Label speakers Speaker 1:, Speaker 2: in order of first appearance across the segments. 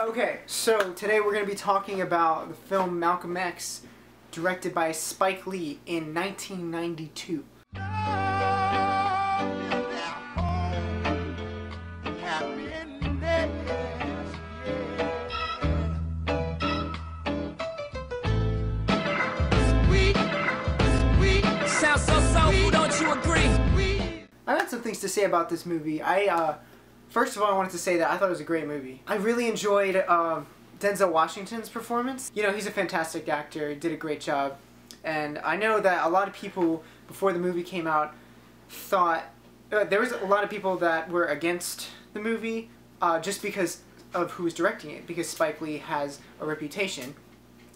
Speaker 1: Okay, so today we're going to be talking about the film Malcolm X, directed by Spike Lee in 1992.
Speaker 2: Sounds so soulful, don't you agree?
Speaker 1: I got some things to say about this movie. First of all, I wanted to say that I thought it was a great movie. I really enjoyed Denzel Washington's performance. You know, he's a fantastic actor, did a great job. And I know that a lot of people, before the movie came out, thought... there was a lot of people that were against the movie just because of who was directing it, because Spike Lee has a reputation.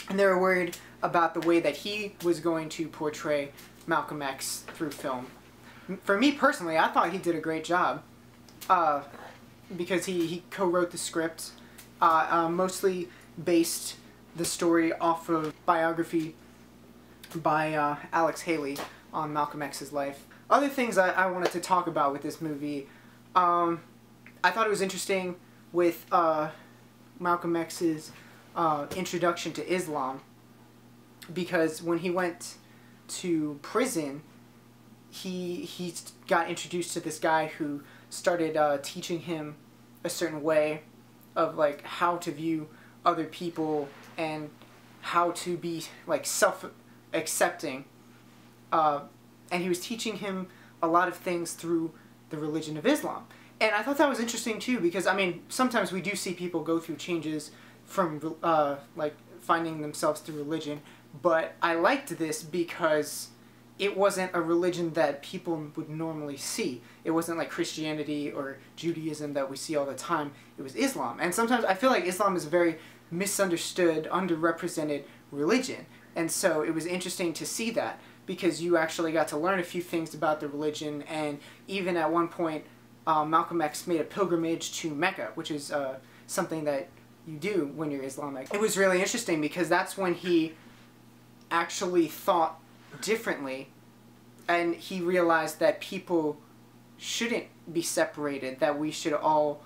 Speaker 1: And they were worried about the way that he was going to portray Malcolm X through film. For me personally, I thought he did a great job. Because he co-wrote the script, mostly based the story off of biography by Alex Haley on Malcolm X's life. Other things I wanted to talk about with this movie, I thought it was interesting with Malcolm X's introduction to Islam, because when he went to prison, he got introduced to this guy who started teaching him a certain way of like how to view other people and how to be like self-accepting, and he was teaching him a lot of things through the religion of Islam. And I thought that was interesting too, because I mean sometimes we do see people go through changes from like finding themselves through religion, but I liked this because it wasn't a religion that people would normally see. It wasn't like Christianity or Judaism that we see all the time. It was Islam. And sometimes I feel like Islam is a very misunderstood, underrepresented religion. And so it was interesting to see that, because you actually got to learn a few things about the religion. And even at one point, Malcolm X made a pilgrimage to Mecca, which is something that you do when you're Islamic. It was really interesting because that's when he actually thought differently, and he realized that people shouldn't be separated, that we should all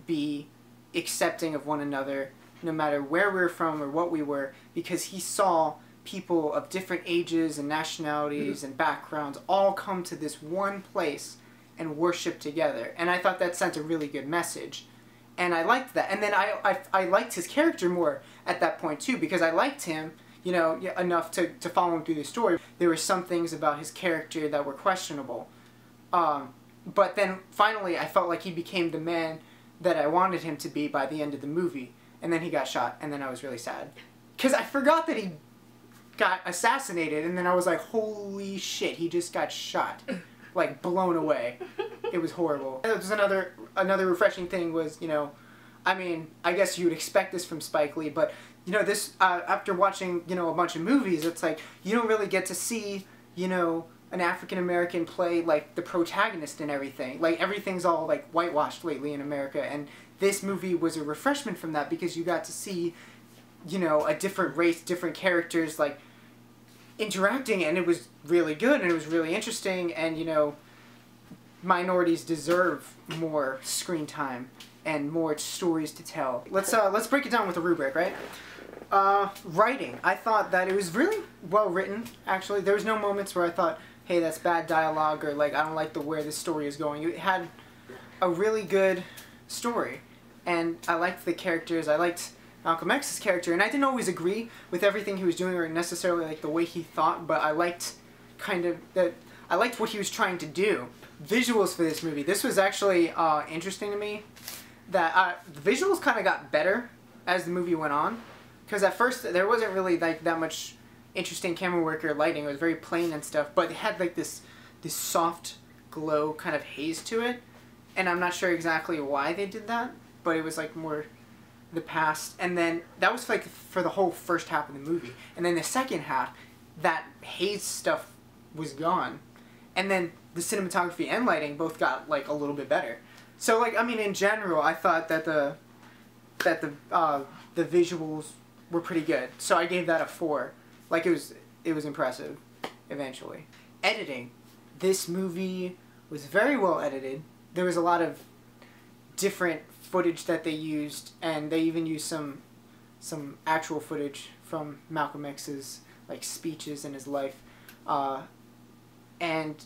Speaker 1: be accepting of one another no matter where we're from or what we were, because he saw people of different ages and nationalities and backgrounds all come to this one place and worship together. And I thought that sent a really good message, and I liked that. And then I liked his character more at that point too, because I liked him, you know, enough to follow him through the story. There were some things about his character that were questionable. But then finally I felt like he became the man that I wanted him to be by the end of the movie. And then he got shot, and then I was really sad. Because I forgot that he got assassinated, and then I was like, holy shit, he just got shot. Like, blown away. It was horrible. It was another refreshing thing was, you know, I mean, I guess you would expect this from Spike Lee, but you know, this, after watching, you know, a bunch of movies, it's like, you don't really get to see, you know, an African-American play, like, the protagonist and everything. Like, everything's all, like, whitewashed lately in America, and this movie was a refreshment from that, because you got to see, you know, a different race, different characters, like, interacting, and it was really good, and it was really interesting, and, you know, minorities deserve more screen time and more stories to tell. Let's break it down with a rubric, right? Writing. I thought that it was really well written, actually. There was no moments where I thought, hey, that's bad dialogue, or like, I don't like where this story is going. It had a really good story, and I liked the characters. I liked Malcolm X's character, and I didn't always agree with everything he was doing or necessarily like the way he thought, but I liked I liked what he was trying to do. Visuals for this movie. This was actually interesting to me, that the visuals kind of got better as the movie went on, because at first there wasn't really like that much interesting camera work or lighting. It was very plain and stuff, but it had like this soft glow kind of haze to it, and I'm not sure exactly why they did that, but it was like more the past. And then that was like for the whole first half of the movie, and then the second half, that haze stuff was gone, and then the cinematography and lighting both got like a little bit better. So like, I mean, in general, I thought that the visuals were pretty good. So I gave that a 4. Like, it was impressive eventually. Editing. This movie was very well edited. There was a lot of different footage that they used, and they even used some actual footage from Malcolm X's like speeches in his life, and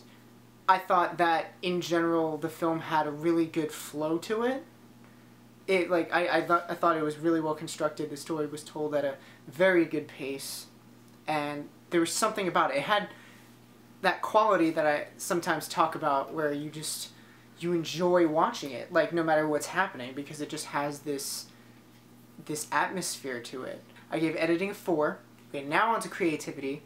Speaker 1: I thought that in general the film had a really good flow to it. It like I thought it was really well constructed. The story was told at a very good pace, and there was something about it. It had that quality that I sometimes talk about, where you enjoy watching it, like no matter what's happening, because it just has this atmosphere to it. I gave editing a 4. Okay, now on to creativity.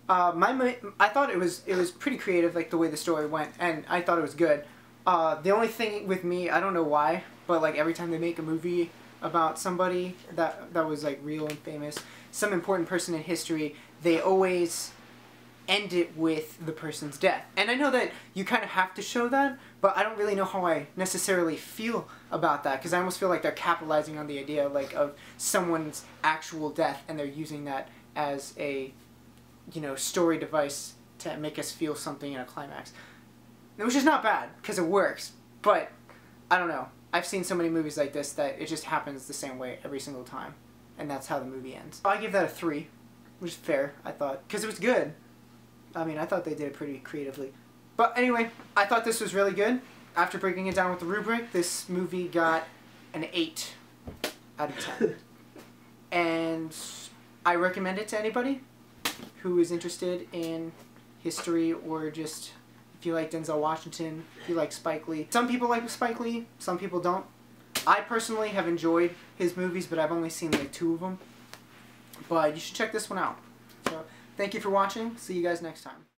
Speaker 1: I thought it was pretty creative, like the way the story went, and I thought it was good. The only thing with me, I don't know why, but like every time they make a movie about somebody that was like real and famous, some important person in history, they always end it with the person's death. And I know that you kind of have to show that, but I don't really know how I necessarily feel about that, because I almost feel like they're capitalizing on the idea like of someone's actual death, and they're using that as a, you know, story device to make us feel something in a climax. Which is not bad, because it works, but I don't know. I've seen so many movies like this that it just happens the same way every single time, and that's how the movie ends. I give that a 3, which is fair, I thought, because it was good. I mean, I thought they did it pretty creatively. But anyway, I thought this was really good. After breaking it down with the rubric, this movie got an 8 out of 10. And I recommend it to anybody who is interested in history, or just if you like Denzel Washington, if you like Spike Lee. Some people like Spike Lee, some people don't. I personally have enjoyed his movies, but I've only seen like 2 of them. But you should check this one out. So, thank you for watching. See you guys next time.